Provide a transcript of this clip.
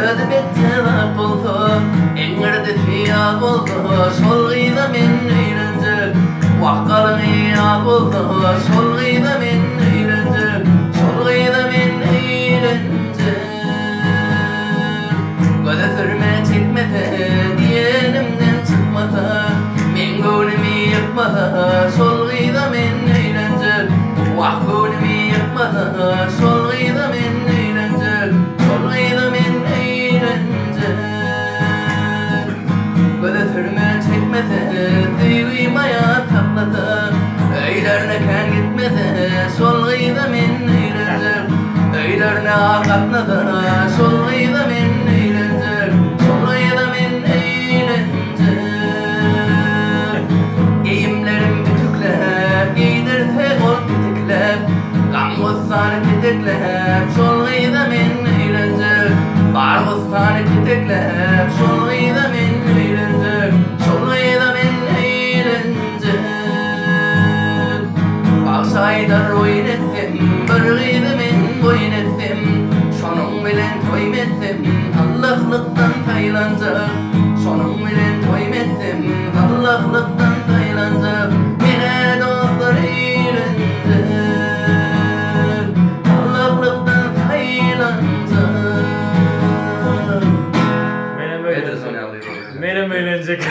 Ödü bettevap oldu, eňirdi fiyat oldu, şol gyýda men eýlenjek. Wakalyň ýat boldy, şol gyýda men eýlenjek, şol gyýda men eýlenjek. Göze sürme çekmese, diýenimden çykmasa, men göwnümi ýykmasa, şol gyýda men eýlenjek. Wak göwnümi ýykmasa, şol gyýda men eýlenjek, şol gyýda men eýlenjek. Göze sürme çekmese, süýmaya taklasa, öýlerine kän gitmese, şol gyýda men eýlenjek. Öýlerine akatnasa, şol gyýda men eýlenjek, şol gyýda men eýlenjek. Geyimlerim bütüklep, giydirse ol pitikläp, gam gussany pitikläp, şol gyýda men eýlenjek. Bar gussany pitikläp, şol gyýda men eýlenjek, şol gyýda men eýlenjek. Akşaýdar oýun etdim, bir gyýda men boyun etdim. Şonuň bilen toýum etdim, Allahlykdan taýlanjak. Şonuň bilen toýum etdim, Allahlykdan taýlanjak. Mene dostlar eýlenjek, Allahlykdan taýlanjak. Menem eğlenecek.